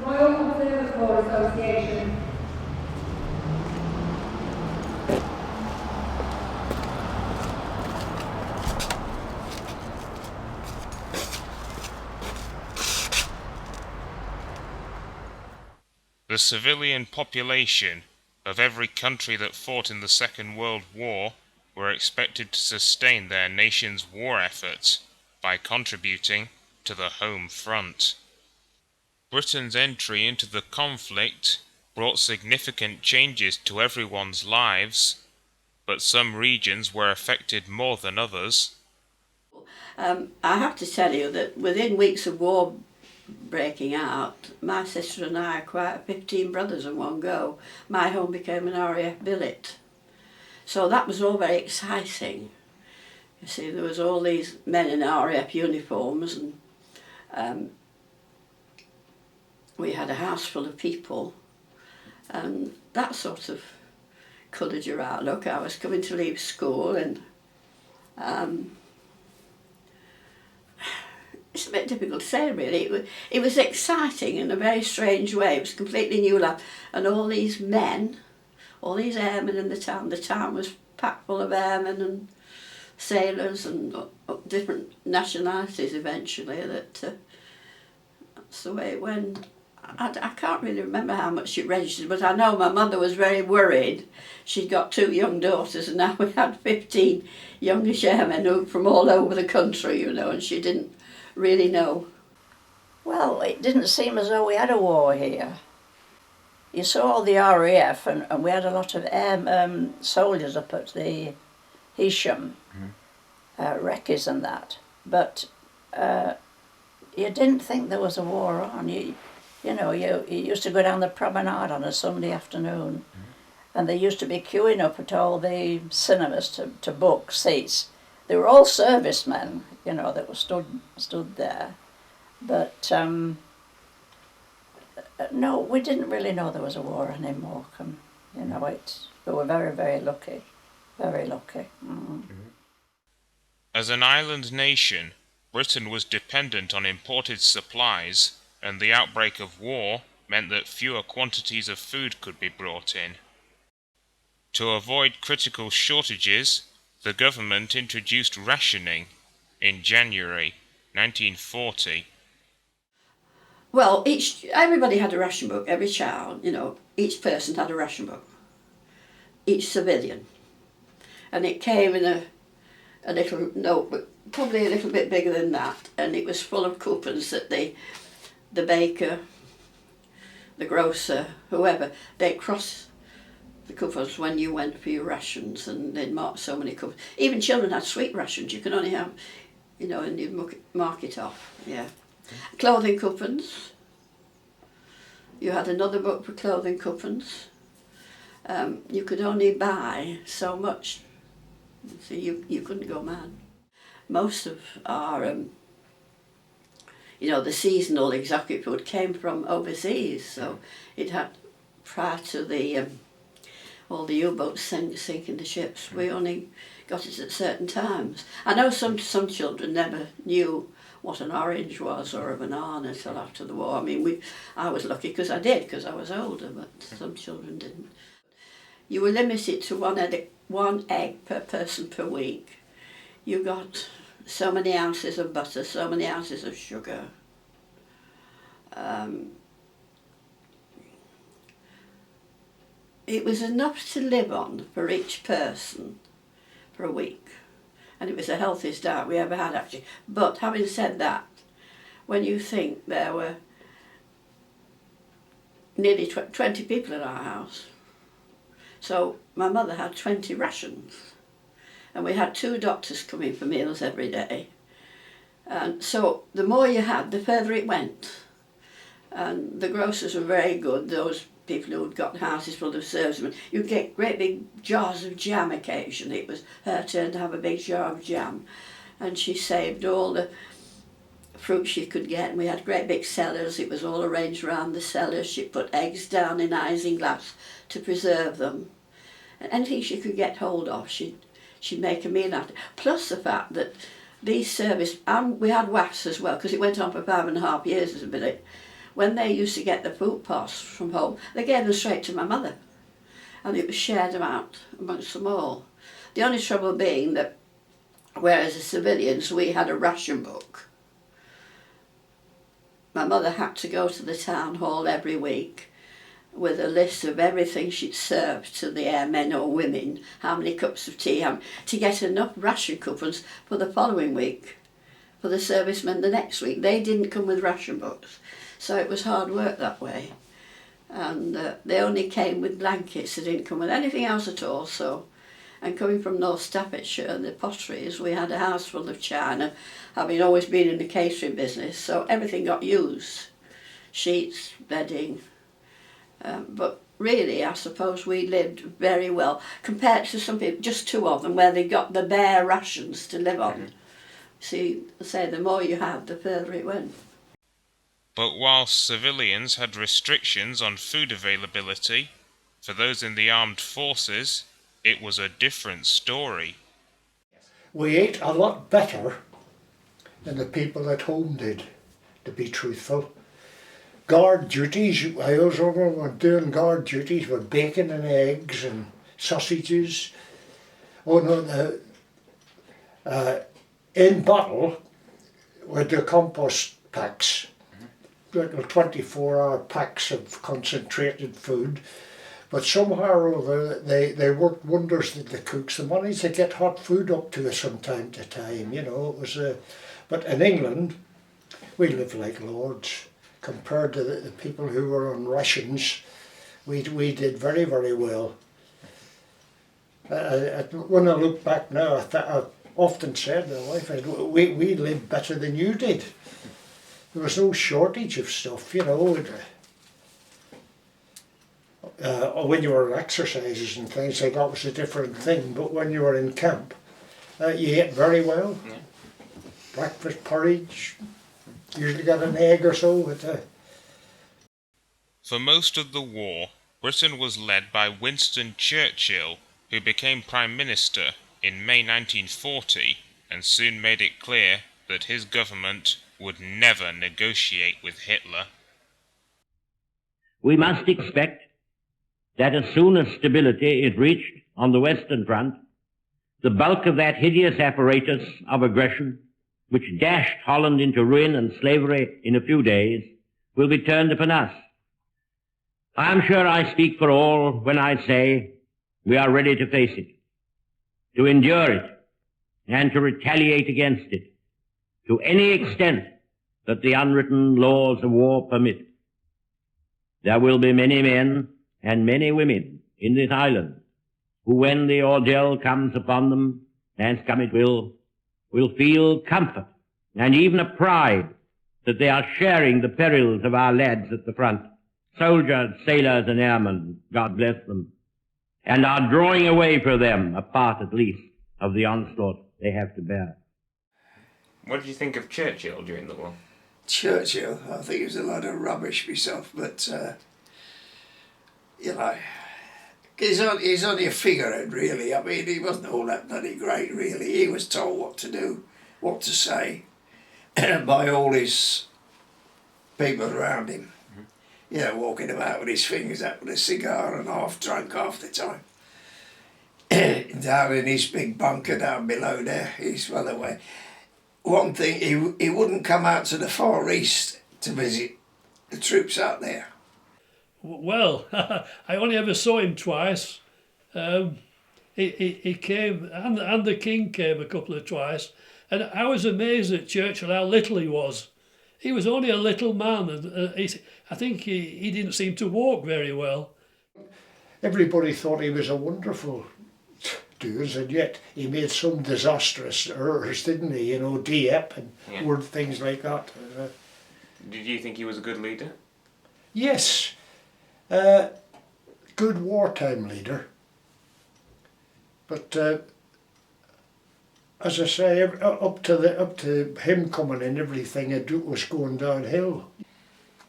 Royal Observer Corps Association. The civilian population of every country that fought in the Second World War were expected to sustain their nation's war efforts by contributing to the home front. Britain's entry into the conflict brought significant changes to everyone's lives, but some regions were affected more than others. I have to tell you that within weeks of war breaking out, my sister and I acquired 15 brothers in one go. My home became an RAF billet. So that was all very exciting. You see, there was all these men in RAF uniforms, and we had a house full of people, and that sort of coloured your outlook. I was coming to leave school, and it's a bit difficult to say, really. It was exciting in a very strange way. It was completely new life, and all these men, all these airmen in the town was packed full of airmen and sailors and different nationalities eventually. That's the way it went. I can't really remember how much it registered, but I know my mother was very worried. She'd got 2 young daughters, and now we had 15 youngish airmen from all over the country, you know, and she didn't really know. Well, it didn't seem as though we had a war here. You saw all the RAF, and we had a lot of soldiers up at the Hesham, Reckies and that, but you didn't think there was a war on. You used to go down the promenade on a Sunday afternoon, and they used to be queuing up at all the cinemas to book seats. They were all servicemen, you know, that were stood there. But no, we didn't really know there was a war on in Morecambe. You know, we were very, very lucky. Very lucky. As an island nation, Britain was dependent on imported supplies, and the outbreak of war meant that fewer quantities of food could be brought in. To avoid critical shortages, the government introduced rationing in January 1940. Well, everybody had a ration book, every child, you know, each person had a ration book, each civilian. And it came in a little notebook, probably a little bit bigger than that, and it was full of coupons that the baker, the grocer, whoever, they'd cross the coupons when you went for your rations, and they'd mark so many coupons. Even children had sweet rations. You could only have, you know, and you'd mark it off, yeah. Clothing coupons. You had another book for clothing coupons. You could only buy so much, so you couldn't go mad. Most of our, the seasonal exotic food came from overseas, so it had, prior to all the U-boats sinking the ships, we only got it at certain times. I know some children never knew what an orange was or a banana until after the war. I mean, I was lucky because I was older, but some children didn't. You were limited to one egg per person per week. You got so many ounces of butter, so many ounces of sugar. It was enough to live on for each person for a week. And it was the healthiest diet we ever had, actually. But having said that, when you think there were nearly 20 people in our house, so my mother had 20 rations, and we had 2 doctors coming for meals every day. And so the more you had, the further it went. And the grocers were very good, those people who'd got houses full of servicemen. You'd get great big jars of jam occasionally. It was her turn to have a big jar of jam. And she saved all the fruit she could get, and we had great big cellars. It was all arranged around the cellars. She put eggs down in isinglass to preserve them. And anything she could get hold of, she'd make a meal out of it. Plus the fact that these service, and we had WAFs as well, because it went on for 5.5 years as a billet. when they used to get the food parcels from home, they gave them straight to my mother, and it was shared them out amongst them all. The only trouble being that, whereas the civilians, we had a ration book. My mother had to go to the town hall every week with a list of everything she'd served to the airmen or women, how many cups of tea, to get enough ration coupons for the following week, for the servicemen the next week. They didn't come with ration books, so it was hard work that way. And they only came with blankets, they didn't come with anything else at all. So, and coming from North Staffordshire, the potteries, we had a house full of china, having always been in the catering business, so everything got used. Sheets, bedding. But really, I suppose we lived very well, compared to some people, just two of them, where they got the bare rations to live on. See, I say, the more you had, the further it went. But whilst civilians had restrictions on food availability, for those in the armed forces, it was a different story. We ate a lot better than the people at home did, to be truthful. Guard duties, I was over doing guard duties with bacon and eggs and sausages. Oh no, in bottle with the compost packs, little 24-hour packs of concentrated food. But somehow or other, they worked wonders with the cooks. They managed to get hot food up to us from time to time, you know. It was but in England, we lived like lords. Compared to the people who were on rations, we did very, very well. When I look back now, I've often said to my wife, we lived better than you did. There was no shortage of stuff, you know. When you were on exercises and things, like that was a different thing. But when you were in camp, you ate very well. Yeah. Breakfast porridge, usually got an egg or so. For most of the war, Britain was led by Winston Churchill, who became Prime Minister in May 1940 and soon made it clear that his government would never negotiate with Hitler. We must expect that as soon as stability is reached on the Western Front, the bulk of that hideous apparatus of aggression, which dashed Holland into ruin and slavery in a few days, will be turned upon us. I am sure I speak for all when I say we are ready to face it, to endure it, and to retaliate against it, to any extent that the unwritten laws of war permit. There will be many men and many women in this island who, when the ordeal comes upon them, as come it will feel comfort and even a pride that they are sharing the perils of our lads at the front, soldiers, sailors and airmen, God bless them, and are drawing away from them a part at least of the onslaught they have to bear. What did you think of Churchill during the war? Churchill, I think he was a lot of rubbish myself, but you know, he's only a figurehead really. I mean, he wasn't all that bloody great really. He was told what to do, what to say by all his people around him. You know, walking about with his fingers out with a cigar and half drunk half the time. Down in his big bunker down below there, he's well away. One thing, he wouldn't come out to the Far East to visit the troops out there. Well, I only ever saw him twice. He came, and the King came a couple of twice, and I was amazed at Churchill how little he was. He was only a little man, and I think he didn't seem to walk very well. Everybody thought he was a wonderful dude, and yet he made some disastrous errors, didn't he? You know, Dieppe and word things like that. Did you think he was a good leader? Yes. Good wartime leader. But as I say, up to him coming in, everything was going downhill.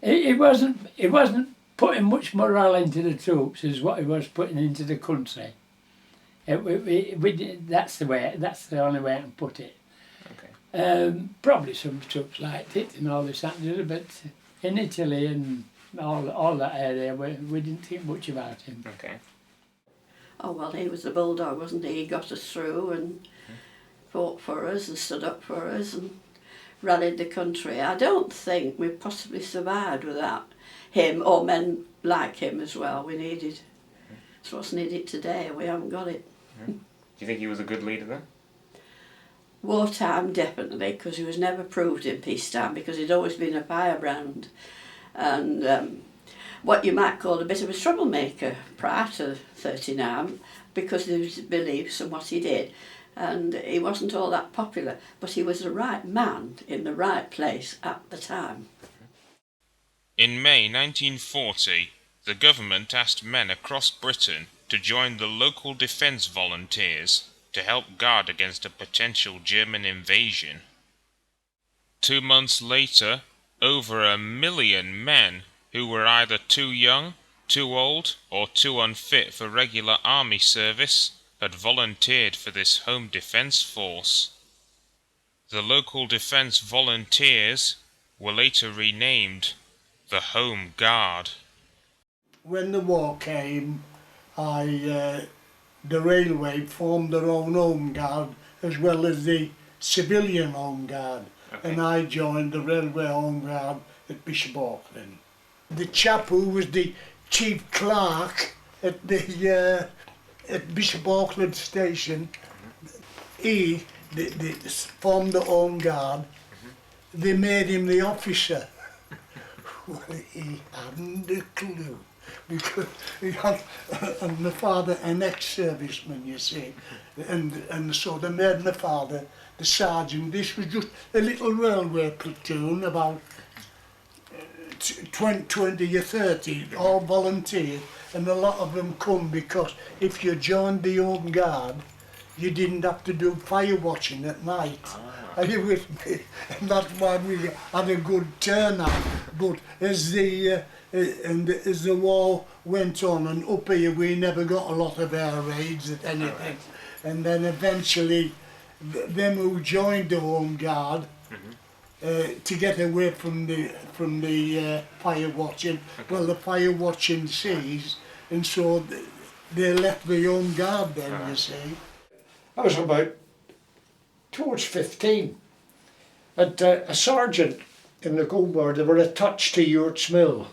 He wasn't putting much morale into the troops as what he was putting into the country. That's the only way I can put it. Okay. Probably some troops liked it and all this that and the other, but in Italy and all that area, we didn't think much about him. Okay. Oh well, he was a bulldog, wasn't he? He got us through and fought for us and stood up for us and rallied the country. I don't think we possibly survived without him or men like him as well. We needed, it's what's needed today. We haven't got it. Do you think he was a good leader then? Wartime, definitely, because he was never proved in peacetime, because he'd always been a firebrand and what you might call a bit of a troublemaker prior to 39, because of his beliefs and what he did. And he wasn't all that popular, but he was the right man in the right place at the time. In May 1940, the government asked men across Britain to join the local defence volunteers to help guard against a potential German invasion. 2 months later, over 1 million men who were either too young, too old, or too unfit for regular army service had volunteered for this home defence force. The local defence volunteers were later renamed the Home Guard. When the war came, the railway formed their own home guard as well as the civilian home guard, and I joined the railway home guard at Bishop Auckland. The chap who was the chief clerk at the at Bishop Auckland station, he formed the home guard. They made him the officer. Well, he hadn't a clue, because he had, and my father an ex-serviceman, you see, and so they made my father the sergeant. This was just a little railway platoon, about 20 or 30, all volunteers, and a lot of them come because if you joined the home guard, you didn't have to do fire watching at night. Are you with me? And that's why we had a good turnout. But as the war went on, and up here we never got a lot of air raids at anything. And then eventually, them who joined the home guard, to get away from the fire watching, well, the fire watching ceased, and so they left the home guard then, you see. I was about towards 15, and a sergeant in the Home Guard, they were attached to Yurt's Mill,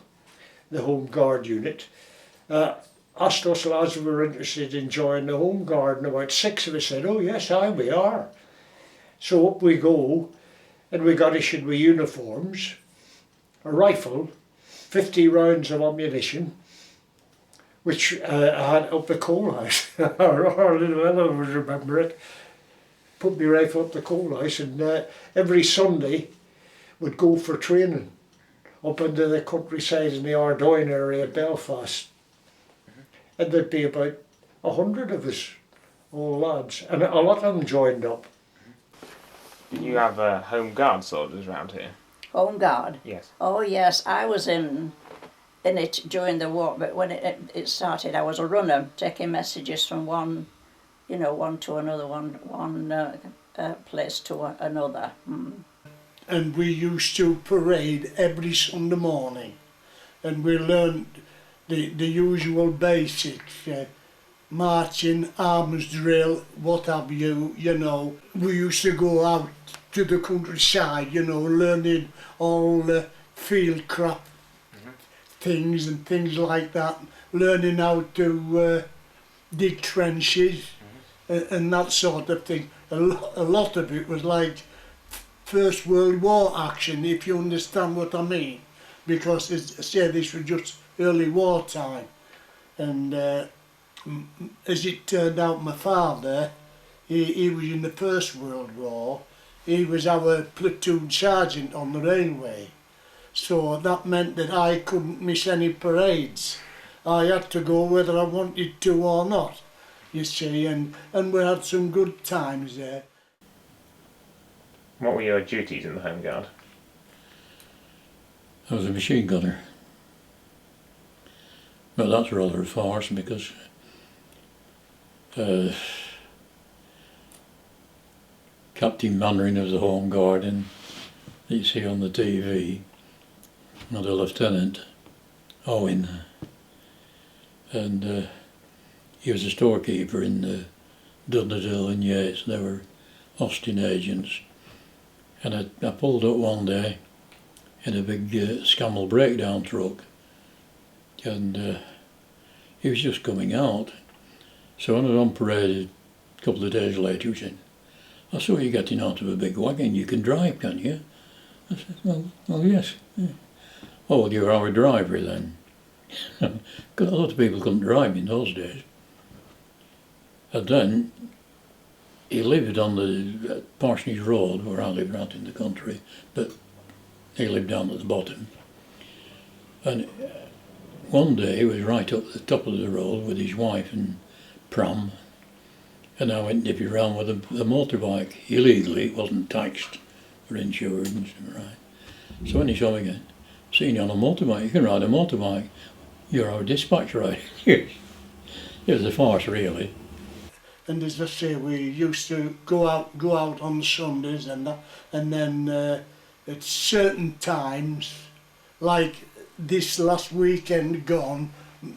the Home Guard unit, asked us lads if we were interested in joining the Home Guard, and about 6 of us said, oh yes, aye, we are. So up we go, and we got issued with uniforms, a rifle, 50 rounds of ammunition, which I had up the coal house. Our little fellow would remember it. Put my rifle up the coal house, and every Sunday would go for training up into the countryside in the Ardoyne area of Belfast. And there'd be about 100 of us, all lads, and a lot of them joined up. Did you have home guard soldiers around here? Home guard? Yes. Oh yes, I was in it during the war, but when it started, I was a runner, taking messages from one to another, one place to another. And we used to parade every Sunday morning, and we learned the usual basics, marching, arms drill, what have you, We used to go out to the countryside, learning all the field craft things and things like that, learning how to dig trenches and that sort of thing. A lot of it was like First World War action, if you understand what I mean, because as I say, this was just early wartime, and as it turned out, my father, he was in the First World War. He was our platoon sergeant on the railway, so that meant that I couldn't miss any parades. I had to go whether I wanted to or not, you see, and we had some good times there. What were your duties in the Home Guard? I was a machine gunner. Well, that's rather a farce because Captain Mannering of the Home Guard, and you see on the TV, another lieutenant, Owen, and he was a storekeeper in Dudleyville and Yates. They were Austin agents. And I pulled up one day in a big Scammell breakdown truck, and he was just coming out. So when I was on parade a couple of days later, he said, "I saw you getting out of a big wagon, you can drive, can you?" I said, well yes. Yeah. "Oh, well, you're our driver then." Because a lot of people couldn't drive in those days. And then he lived on the Parsonage Road, where I lived out in the country, but he lived down at the bottom. And one day he was right up the top of the road with his wife and pram, and I went nipping around with a motorbike illegally. It wasn't taxed or insured and stuff, right. So when he saw me again, "Seeing you on a motorbike, you can ride a motorbike. You're our dispatch rider." It was a farce, really. And as I say, we used to go out on Sundays and that, and then at certain times, like this last weekend gone,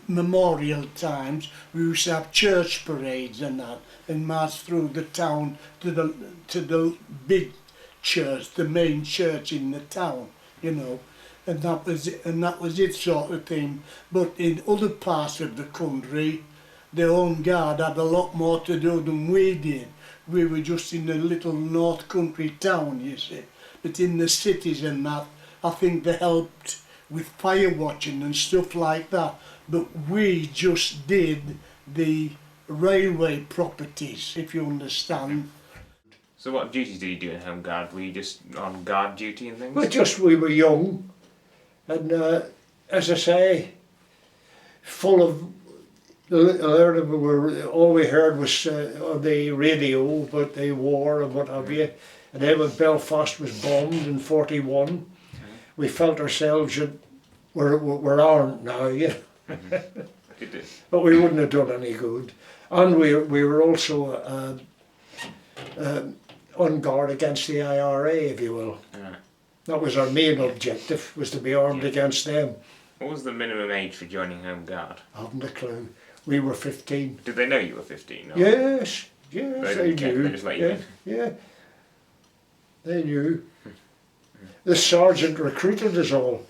Memorial times, we used to have church parades and that, and march through the town to the big church, the main church in the town, you know, and that was it sort of thing. But in other parts of the country, the Home Guard had a lot more to do than we did. We were just in a little north country town, you see. But in the cities and that, I think they helped with fire watching and stuff like that. But we just did the railway properties, if you understand. So what duties did you do in Home Guard? Were you just on guard duty and things? Well, we were young, and as I say, full of. All we heard was on the radio about the war and what have you. And then when Belfast was bombed in 41, we felt ourselves that we're armed now, yeah. But we wouldn't have done any good. And we were also on guard against the IRA, if you will. Yeah. That was our main objective, was to be armed against them. What was the minimum age for joining Home Guard? I haven't a clue. We were 15. Did they know you were 15? Or? Yes, They they didn't care, knew. they just let you in. Yeah, they knew. The sergeant recruited us all.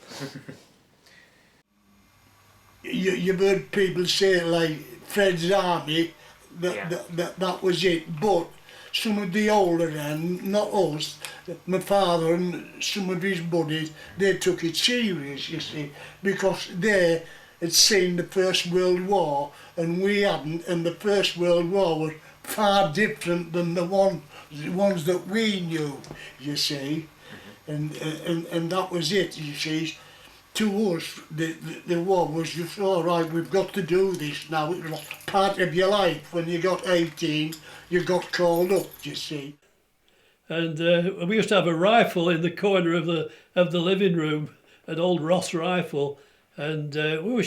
You've heard people say like Fred's Army, that was it. But some of the older end, not us, my father and some of his buddies, they took it serious, you see, because they had seen the First World War and we hadn't, and the First World War was far different than the ones that we knew, you see, and that was it, you see. To us, the war was just, all right, we've got to do this now. It was part of your life. When you got 18, you got called up, you see. And we used to have a rifle in the corner of the living room, an old Ross rifle, and we were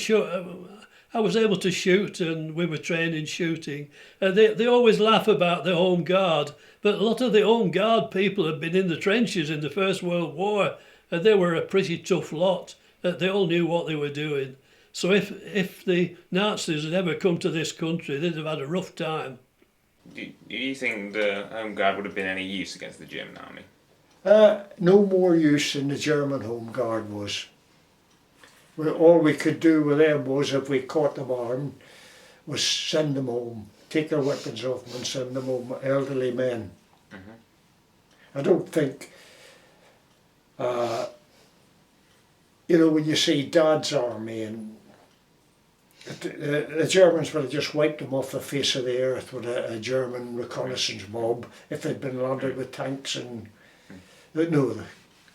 I was able to shoot, and we were trained in shooting. They always laugh about the Home Guard, but a lot of the Home Guard people had been in the trenches in the First World War, and they were a pretty tough lot. They all knew what they were doing. So if the Nazis had ever come to this country, they'd have had a rough time. Do you think the Home Guard would have been any use against the German army? No more use than the German Home Guard was. All we could do with them was, if we caught them armed, was send them home, take their weapons off them and send them home, elderly men. I don't think, you know, when you see Dad's army, and the Germans would have just wiped them off the face of the earth with a German reconnaissance mob if they'd been landed with tanks, and no,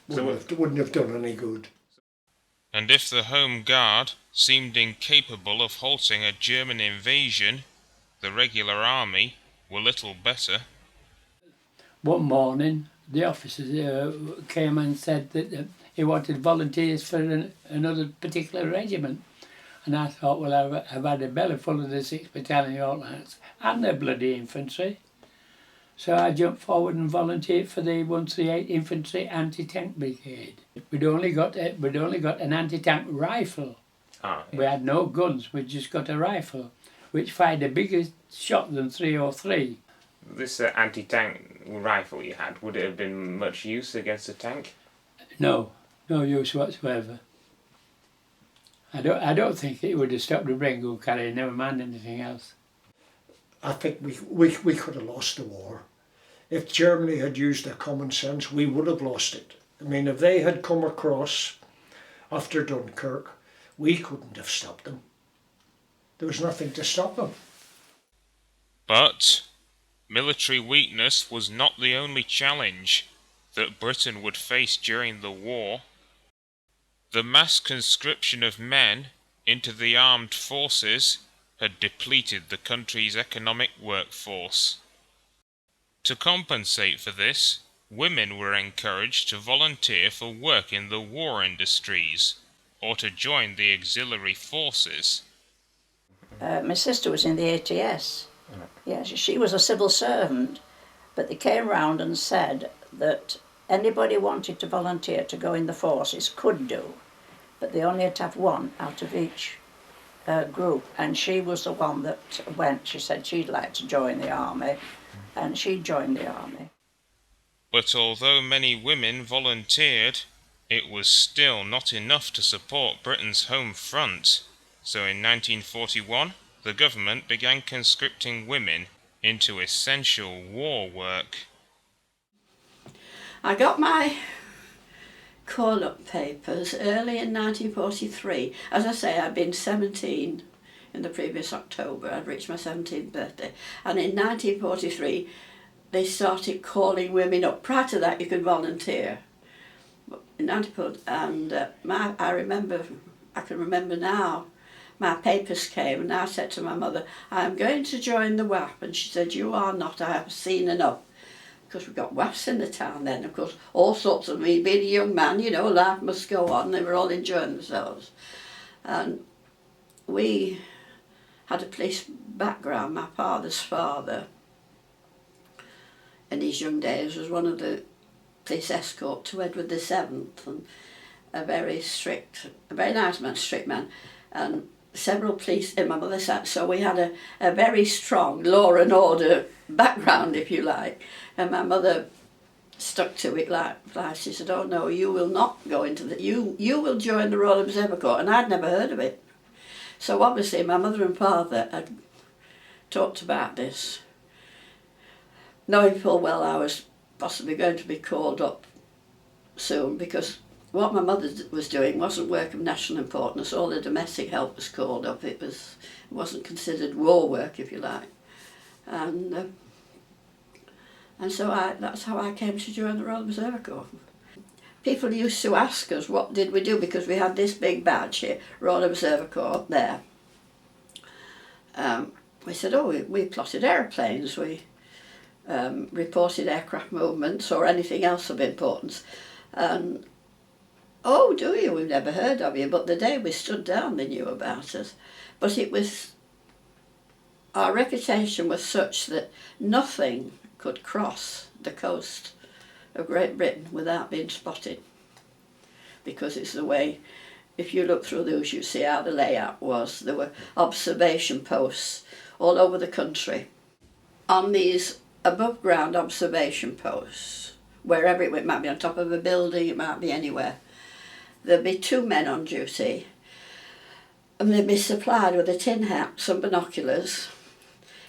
they wouldn't have done any good. And if the Home Guard seemed incapable of halting a German invasion, the regular army were little better. One morning, the officers came and said that he wanted volunteers for another particular regiment. And I thought, well, I've had a belly full of the 6th Battalion All Hats and the bloody infantry. So I jumped forward and volunteered for the 138 Infantry Anti-Tank Brigade. We'd only got an anti-tank rifle. Ah, We had no guns, we just got a rifle, which fired a bigger shot than 303. This anti-tank rifle you had, would it have been much use against a tank? No use whatsoever. I don't think it would have stopped a brain gun carrier, never mind anything else. I think we could have lost the war. If Germany had used their common sense, we would have lost it. I mean, if they had come across after Dunkirk, we couldn't have stopped them. There was nothing to stop them. But military weakness was not the only challenge that Britain would face during the war. The mass conscription of men into the armed forces had depleted the country's economic workforce. To compensate for this, women were encouraged to volunteer for work in the war industries or to join the auxiliary forces. My sister was in the ATS. Yeah, she was a civil servant, but they came round and said that anybody wanted to volunteer to go in the forces could do, but they only had to have one out of each group, and she was the one that went. She said she'd like to join the army, and she joined the army. But although many women volunteered, it was still not enough to support Britain's home front. So in 1941, the government began conscripting women into essential war work. I got my call-up papers early in 1943. As I say, I'd been 17 in the previous October. I'd reached my 17th birthday. And in 1943, they started calling women up. Prior to that, you could volunteer. And I can remember now, my papers came and I said to my mother, I'm going to join the WAP. And she said, you are not, I have seen enough. Because we've got WAFs in the town then, of course, all sorts of me, being a young man, you know, life must go on, they were all enjoying themselves. And we had a police background. My father's father, in his young days, was one of the police escort to Edward VII, and a very nice man, strict man, and several police in my mother's house, so we had a very strong law and order background, if you like. And my mother stuck to it like she said, oh no, you will not go into the, you will join the Royal Observer Corps, and I'd never heard of it. So obviously my mother and father had talked about this, knowing full well I was possibly going to be called up soon, because what my mother was doing wasn't work of national importance. All the domestic help was called up. It wasn't considered war work, if you like. And so that's how I came to join the Royal Observer Corps. People used to ask us what did we do, because we had this big badge here, Royal Observer Corps, there. We said, oh, we plotted aeroplanes, we reported aircraft movements or anything else of importance. Oh, do you? We've never heard of you. But the day we stood down, they knew about us. But our reputation was such that nothing could cross the coast of Great Britain without being spotted. Because it's the way, if you look through those, you see how the layout was. There were observation posts all over the country. On these above ground observation posts, wherever it might be on top of a building, it might be anywhere, there'd be two men on duty, and they'd be supplied with a tin hat, some binoculars,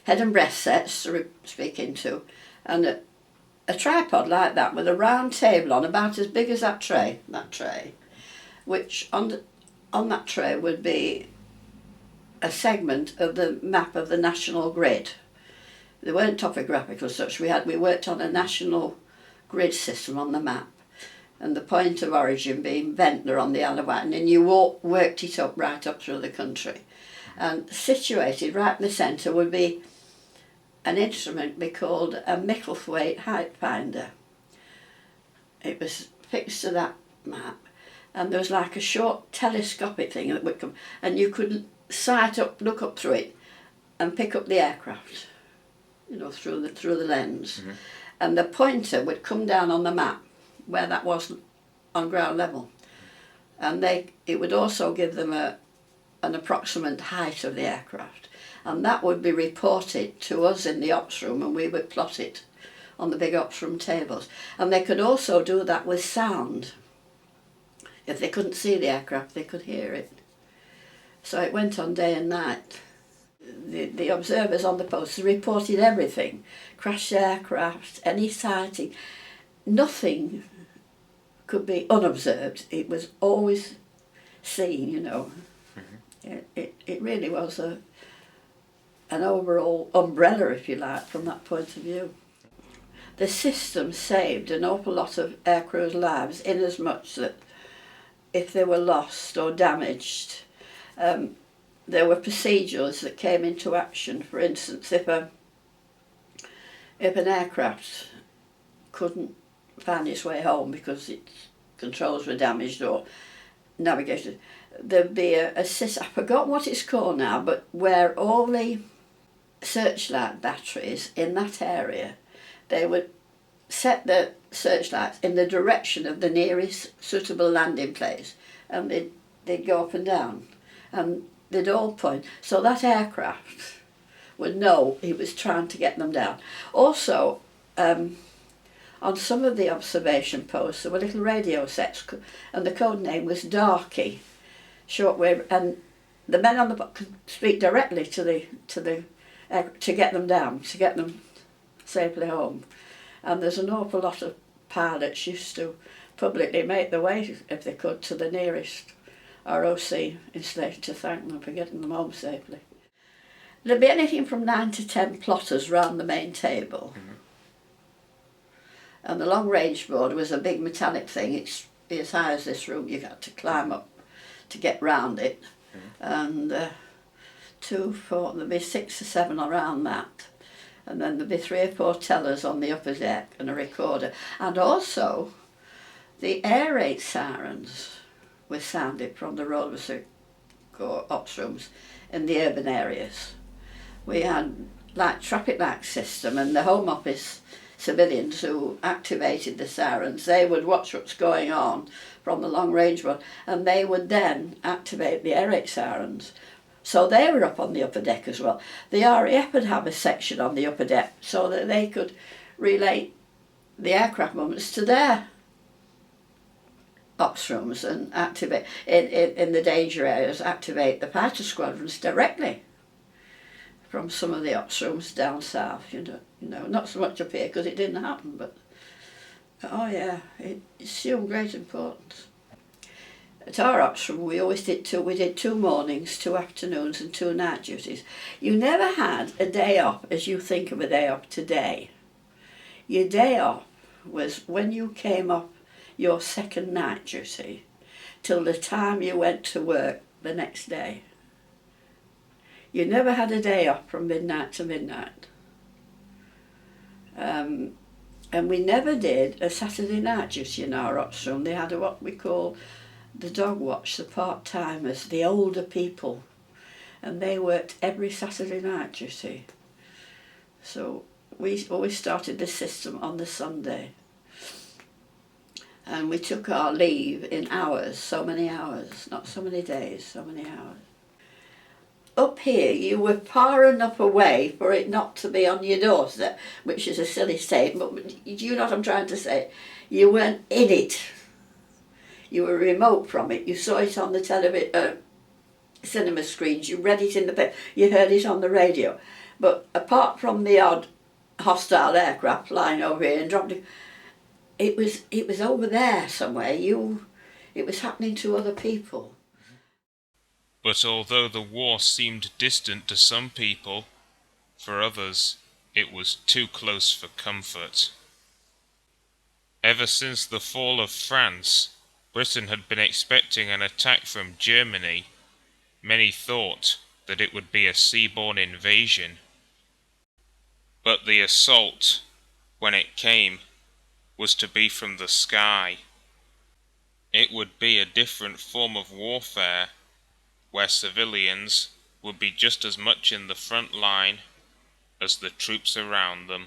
head and breast sets to speak into, and a tripod like that with a round table on about as big as that tray, which on that tray would be a segment of the map of the national grid. They weren't topographical as such. We worked on a national grid system on the map, and the point of origin being Ventnor on the Isle of Wight, and then you worked it up right up through the country. And situated right in the centre would be an instrument called a Micklethwaite height finder. It was fixed to that map, and there was like a short telescopic thing that would come, and you could sight up, look up through it, and pick up the aircraft. you know, through the lens, and the pointer would come down on the map where that was on ground level, and it would also give them an approximate height of the aircraft, and that would be reported to us in the ops room, and we would plot it on the big ops room tables. And they could also do that with sound. If they couldn't see the aircraft, they could hear it. So it went on day and night. The observers on the posts reported everything, crashed aircraft, any sighting. Nothing could be unobserved. It was always seen, you know. It really was an overall umbrella, if you like, from that point of view. The system saved an awful lot of aircrew's lives, in as much that if they were lost or damaged, there were procedures that came into action. For instance, if an aircraft couldn't find its way home because its controls were damaged or navigation, there'd be a system, I forgot what it's called now, but where all the searchlight batteries in that area, they would set the searchlights in the direction of the nearest suitable landing place, and they'd go up and down, and they'd all point, so that aircraft would know he was trying to get them down. Also, on some of the observation posts there were little radio sets, and the code name was Darky, shortwave, and the men on the boat could speak directly to get them down, to get them safely home. And there's an awful lot of pilots used to publicly make their way, if they could, to the nearest ROC installation to thank them for getting them home safely. There'd be anything from 9 to 10 plotters round the main table. And the long range board was a big metallic thing. It's as high as this room. You had to climb up to get round it. And 2, 4, there'd be 6 or 7 around that. And then there'd be 3 or 4 tellers on the upper deck and a recorder. And also, the air raid sirens were sounded from the Royal Corps ops rooms in the urban areas. We had like traffic light system, and the Home Office civilians who activated the sirens, they would watch what's going on from the long range one, and they would then activate the air raid sirens. So they were up on the upper deck as well. The RAF would have a section on the upper deck so that they could relay the aircraft movements to their ops rooms and activate, in the danger areas, activate the fighter squadrons directly from some of the ops rooms down south, you know, not so much up here because it didn't happen, but oh yeah, it assumed great importance. At our ops room we did 2 mornings, 2 afternoons and 2 night duties. You never had a day off as you think of a day off today. Your day off was when you came off your second night duty till the time you went to work the next day. You never had a day off from midnight to midnight. And we never did a Saturday night duty in our ops room. They had what we call the dog watch, the part-timers, the older people, and they worked every Saturday night duty. So we always started the system on the Sunday. And we took our leave in hours, so many hours, not so many days, so many hours. Up here you were far enough away for it not to be on your doorstep, which is a silly statement, but do you know what I'm trying to say? You weren't in it. You were remote from it. You saw it on the television, cinema screens. You read it in the paper. You heard it on the radio. But apart from the odd hostile aircraft flying over here and dropping, it was over there somewhere. It was happening to other people. But although the war seemed distant to some people, for others it was too close for comfort. Ever since the fall of France, Britain had been expecting an attack from Germany. Many thought that it would be a seaborne invasion. But the assault, when it came, was to be from the sky. It would be a different form of warfare, where civilians would be just as much in the front line as the troops around them